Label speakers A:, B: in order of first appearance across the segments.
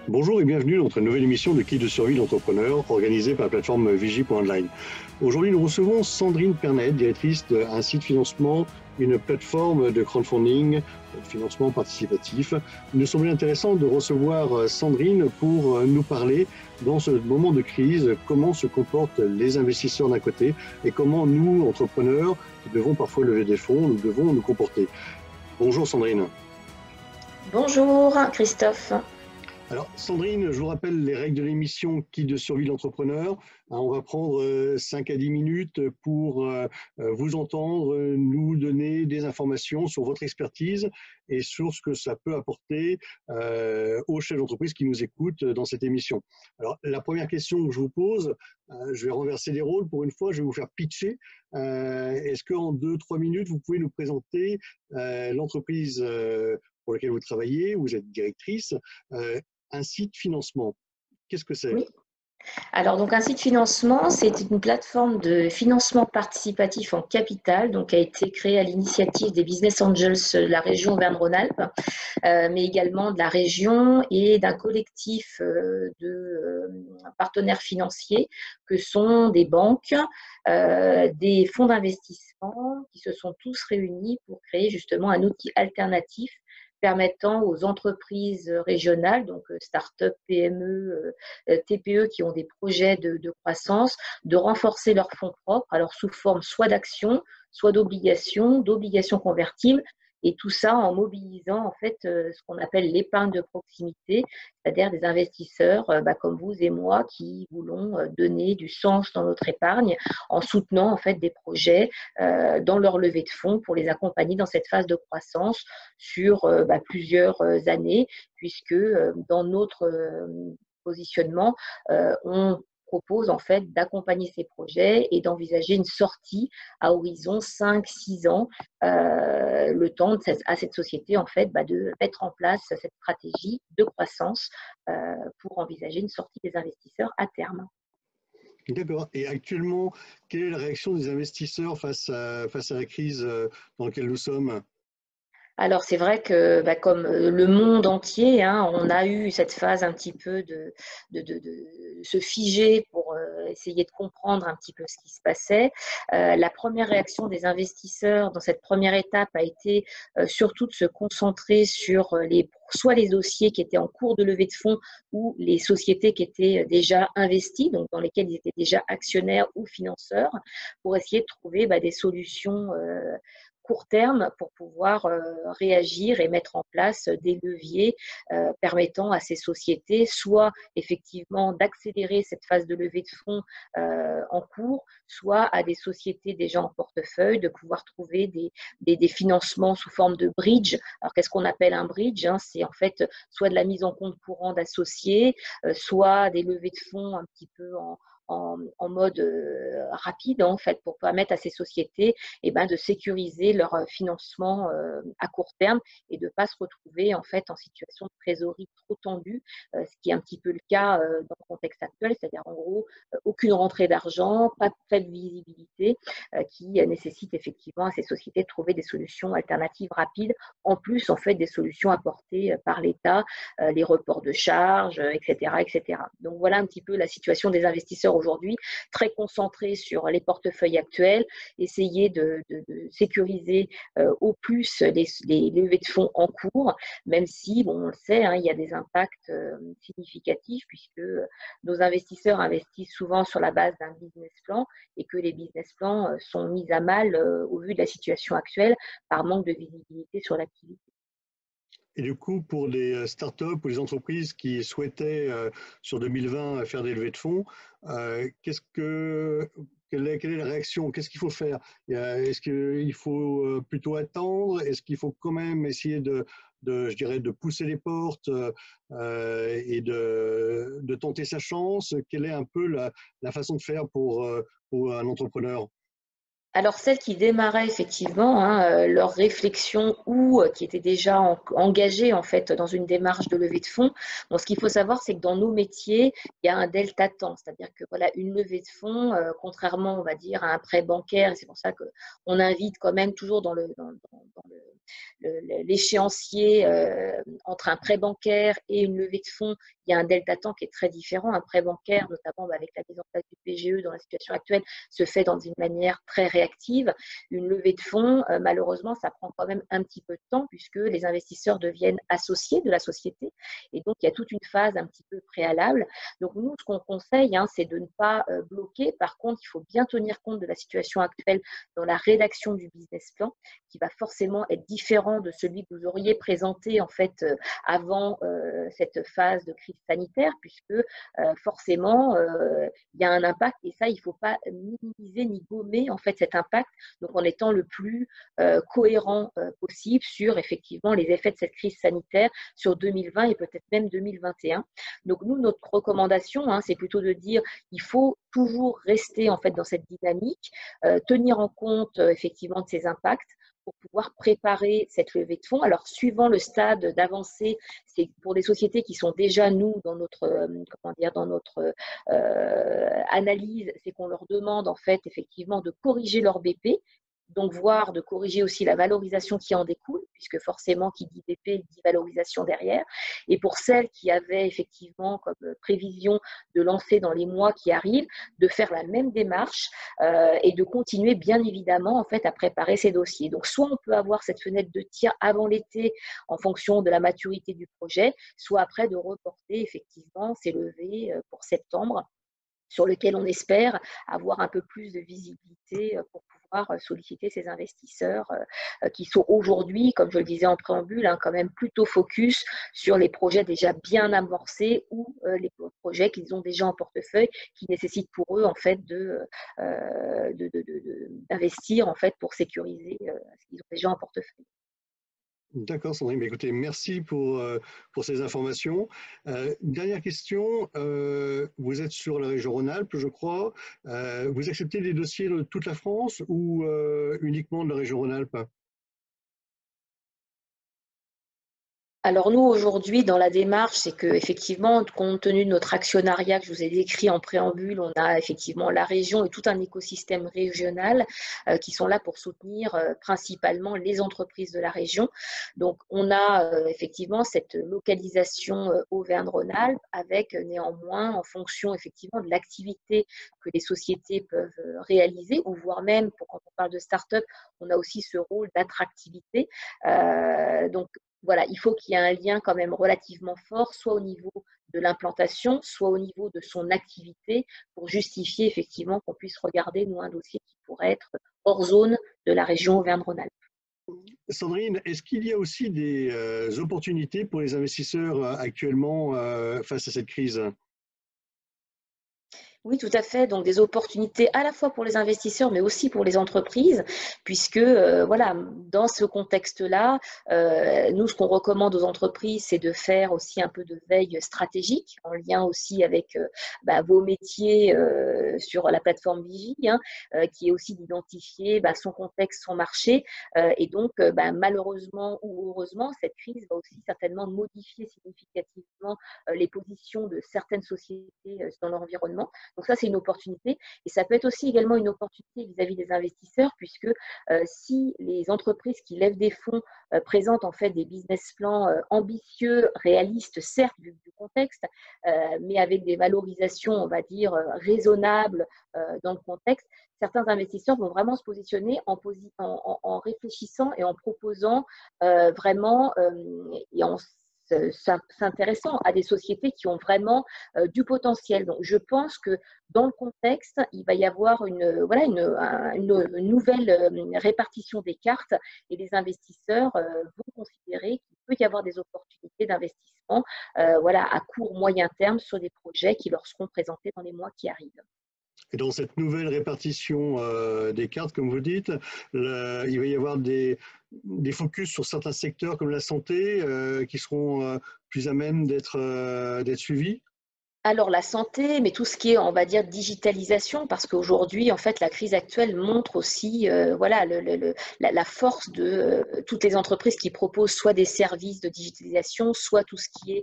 A: Bonjour et bienvenue dans notre nouvelle émission de Kit de survie d'entrepreneurs organisée par la plateforme Vigie.online. Aujourd'hui, nous recevons Sandrine Pernet, directrice d'un site financement, une plateforme de crowdfunding, de financement participatif. Il nous semblait intéressant de recevoir Sandrine pour nous parler dans ce moment de crise, comment se comportent les investisseurs d'un côté et comment nous, entrepreneurs, qui devons parfois lever des fonds, nous devons nous comporter. Bonjour Sandrine.
B: Bonjour Christophe.
A: Alors, Sandrine, je vous rappelle les règles de l'émission Kit de survie de l'entrepreneur. On va prendre 5 à 10 minutes pour vous entendre, nous donner des informations sur votre expertise et sur ce que ça peut apporter aux chefs d'entreprise qui nous écoutent dans cette émission. Alors, la première question que je vous pose, je vais renverser les rôles pour une fois, je vais vous faire pitcher. Est-ce qu'en 2-3 minutes, vous pouvez nous présenter l'entreprise pour laquelle vous travaillez, vous êtes directrice, un site financement, qu'est-ce que c'est?
B: Oui. Alors donc un site financement, c'est une plateforme de financement participatif en capital, donc qui a été créée à l'initiative des Business Angels de la région Auvergne-Rhône-Alpes, mais également de la région et d'un collectif de partenaires financiers que sont des banques, des fonds d'investissement qui se sont tous réunis pour créer justement un outil alternatif permettant aux entreprises régionales, donc start-up, PME, TPE qui ont des projets de croissance, de renforcer leurs fonds propres, alors sous forme soit d'actions, soit d'obligations convertibles, et tout ça en mobilisant en fait ce qu'on appelle l'épargne de proximité, c'est-à-dire des investisseurs comme vous et moi qui voulons donner du sens dans notre épargne en soutenant en fait des projets dans leur levée de fonds pour les accompagner dans cette phase de croissance sur plusieurs années, puisque dans notre positionnement, on propose en fait d'accompagner ces projets et d'envisager une sortie à horizon 5-6 ans, le temps à cette société en fait de mettre en place cette stratégie de croissance pour envisager une sortie des investisseurs à terme.
A: D'accord. Et actuellement, quelle est la réaction des investisseurs face à la crise dans laquelle nous sommes?
B: Alors c'est vrai que comme le monde entier, hein, on a eu cette phase un petit peu de se figer pour essayer de comprendre un petit peu ce qui se passait. La première réaction des investisseurs dans cette première étape a été surtout de se concentrer sur soit les dossiers qui étaient en cours de levée de fonds ou les sociétés qui étaient déjà investies, donc dans lesquelles ils étaient déjà actionnaires ou financeurs, pour essayer de trouver des solutions court terme pour pouvoir réagir et mettre en place des leviers permettant à ces sociétés soit effectivement d'accélérer cette phase de levée de fonds en cours, soit à des sociétés déjà en portefeuille de pouvoir trouver des financements sous forme de bridge. Alors qu'est-ce qu'on appelle un bridge, hein? C'est en fait soit de la mise en compte courant d'associés, soit des levées de fonds un petit peu en mode rapide en fait pour permettre à ces sociétés de sécuriser leur financement à court terme et de ne pas se retrouver en fait en situation de trésorerie trop tendue, ce qui est un petit peu le cas dans le contexte actuel, c'est-à-dire en gros aucune rentrée d'argent, pas de faible visibilité, qui nécessite effectivement à ces sociétés de trouver des solutions alternatives rapides, en plus en fait des solutions apportées par l'État, les reports de charges, etc., etc. Donc voilà un petit peu la situation des investisseurs aujourd'hui, très concentrés sur les portefeuilles actuels, essayer de sécuriser au plus les levées de fonds en cours, même si, bon, on le sait, hein, il y a des impacts significatifs puisque nos investisseurs investissent souvent sur la base d'un business plan et que les business plans sont mis à mal au vu de la situation actuelle par manque de visibilité sur l'activité.
A: Et du coup, pour les startups ou les entreprises qui souhaitaient sur 2020 faire des levées de fonds, quelle est la réaction? Qu'est-ce qu'il faut faire? Est-ce qu'il faut plutôt attendre? Est-ce qu'il faut quand même essayer je dirais, de pousser les portes et de tenter sa chance? Quelle est un peu la façon de faire pour un entrepreneur?
B: Alors, celles qui démarraient effectivement leur réflexion ou qui étaient déjà engagées en fait dans une démarche de levée de fonds, bon, ce qu'il faut savoir, c'est que dans nos métiers, il y a un delta temps, c'est-à-dire que voilà, une levée de fonds, contrairement, on va dire, à un prêt bancaire, et c'est pour ça qu'on invite quand même toujours dans l'échéancier entre un prêt bancaire et une levée de fonds, il y a un delta temps qui est très différent. Un prêt bancaire, notamment avec la mise en place du PGE dans la situation actuelle, se fait dans une manière très réactive. Une levée de fonds, malheureusement, ça prend quand même un petit peu de temps puisque les investisseurs deviennent associés de la société et donc il y a toute une phase un petit peu préalable. Donc nous, ce qu'on conseille, c'est de ne pas bloquer. Par contre, il faut bien tenir compte de la situation actuelle dans la rédaction du business plan qui va forcément être différent de celui que vous auriez présenté en fait avant cette phase de crise sanitaire puisque forcément il y a un impact et ça, il ne faut pas minimiser ni gommer en fait cet impact, donc en étant le plus cohérent possible sur effectivement les effets de cette crise sanitaire sur 2020 et peut-être même 2021. Donc nous, notre recommandation, c'est plutôt de dire il faut toujours rester en fait dans cette dynamique, tenir en compte effectivement de ces impacts pour pouvoir préparer cette levée de fonds. Alors, suivant le stade d'avancée, c'est pour des sociétés qui sont déjà, nous, dans notre, dans notre analyse, c'est qu'on leur demande, en fait, effectivement, de corriger leur BP, donc voire de corriger aussi la valorisation qui en découle, puisque forcément, qui dit BP, dit valorisation derrière. Et pour celles qui avaient effectivement comme prévision de lancer dans les mois qui arrivent, de faire la même démarche et de continuer bien évidemment en fait à préparer ces dossiers. Donc soit on peut avoir cette fenêtre de tir avant l'été en fonction de la maturité du projet, soit après de reporter effectivement ces levées pour septembre sur lequel on espère avoir un peu plus de visibilité pour pouvoir solliciter ces investisseurs qui sont aujourd'hui, comme je le disais en préambule, quand même plutôt focus sur les projets déjà bien amorcés ou les projets qu'ils ont déjà en portefeuille qui nécessitent pour eux en fait d'investir en fait pour sécuriser ce qu'ils ont déjà en portefeuille.
A: D'accord, Sandrine. Écoutez, merci pour ces informations. Dernière question. Vous êtes sur la région Rhône-Alpes, je crois. Vous acceptez des dossiers de toute la France ou uniquement de la région Rhône-Alpes?
B: Alors nous, aujourd'hui, dans la démarche, c'est qu'effectivement, compte tenu de notre actionnariat que je vous ai décrit en préambule, on a effectivement la région et tout un écosystème régional qui sont là pour soutenir principalement les entreprises de la région. Donc on a effectivement cette localisation Auvergne-Rhône-Alpes avec néanmoins, en fonction effectivement de l'activité que les sociétés peuvent réaliser, ou voire même, quand on parle de start-up, on a aussi ce rôle d'attractivité. Donc voilà, il faut qu'il y ait un lien quand même relativement fort, soit au niveau de l'implantation, soit au niveau de son activité, pour justifier effectivement qu'on puisse regarder, nous, un dossier qui pourrait être hors zone de la région Auvergne-Rhône-Alpes.
A: Sandrine, est-ce qu'il y a aussi des opportunités pour les investisseurs actuellement face à cette crise?
B: Oui, tout à fait. Donc, des opportunités à la fois pour les investisseurs, mais aussi pour les entreprises, puisque, voilà, dans ce contexte-là, nous, ce qu'on recommande aux entreprises, c'est de faire aussi un peu de veille stratégique, en lien aussi avec vos métiers sur la plateforme Vigie, qui est aussi d'identifier son contexte, son marché. Et donc, malheureusement ou heureusement, cette crise va aussi certainement modifier significativement les positions de certaines sociétés dans l'environnement. Donc ça, c'est une opportunité. Et ça peut être aussi également une opportunité vis-à-vis des investisseurs, puisque si les entreprises qui lèvent des fonds présentent en fait des business plans ambitieux, réalistes, certes, du contexte, mais avec des valorisations, on va dire, raisonnables dans le contexte, certains investisseurs vont vraiment se positionner en réfléchissant et en proposant vraiment et en s'intéressant à des sociétés qui ont vraiment du potentiel. Donc, je pense que dans le contexte, il va y avoir une nouvelle répartition des cartes et les investisseurs vont considérer qu'il peut y avoir des opportunités d'investissement à court, moyen terme sur des projets qui leur seront présentés dans les mois qui arrivent.
A: Et dans cette nouvelle répartition des cartes, comme vous dites, il va y avoir des focus sur certains secteurs comme la santé qui seront plus à même d'être suivis.
B: Alors la santé, mais tout ce qui est, on va dire, digitalisation, parce qu'aujourd'hui, en fait, la crise actuelle montre aussi voilà, la force de toutes les entreprises qui proposent soit des services de digitalisation, soit tout ce qui est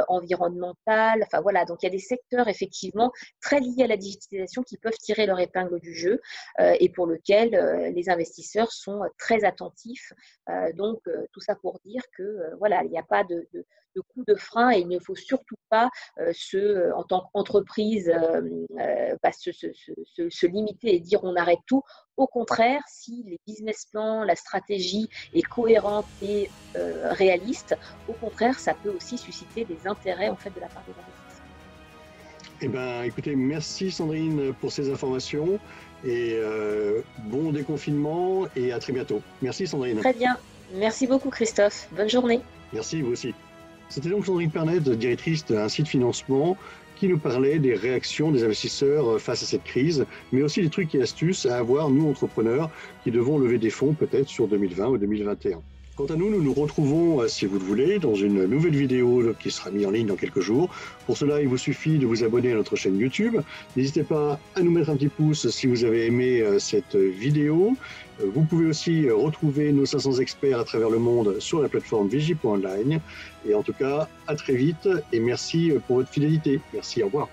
B: environnemental. Enfin voilà, donc il y a des secteurs effectivement très liés à la digitalisation qui peuvent tirer leur épingle du jeu et pour lequel les investisseurs sont très attentifs. Donc tout ça pour dire que voilà, il n'y a pas de coup de frein et il ne faut surtout pas en tant qu'entreprise, se limiter et dire on arrête tout. Au contraire, si les business plans, la stratégie est cohérente et réaliste, au contraire, ça peut aussi susciter des intérêts en fait de la part des investisseurs.
A: Eh bien, écoutez, merci Sandrine pour ces informations et bon déconfinement et à très bientôt. Merci Sandrine.
B: Très bien. Merci beaucoup Christophe. Bonne journée.
A: Merci, vous aussi. C'était donc Sandrine Pernet, directrice d'un site financement, qui nous parlait des réactions des investisseurs face à cette crise, mais aussi des trucs et astuces à avoir, nous, entrepreneurs, qui devons lever des fonds peut-être sur 2020 ou 2021. Quant à nous, nous nous retrouvons, si vous le voulez, dans une nouvelle vidéo qui sera mise en ligne dans quelques jours. Pour cela, il vous suffit de vous abonner à notre chaîne YouTube. N'hésitez pas à nous mettre un petit pouce si vous avez aimé cette vidéo. Vous pouvez aussi retrouver nos 500 experts à travers le monde sur la plateforme Vigie.online. Et en tout cas, à très vite et merci pour votre fidélité. Merci, au revoir.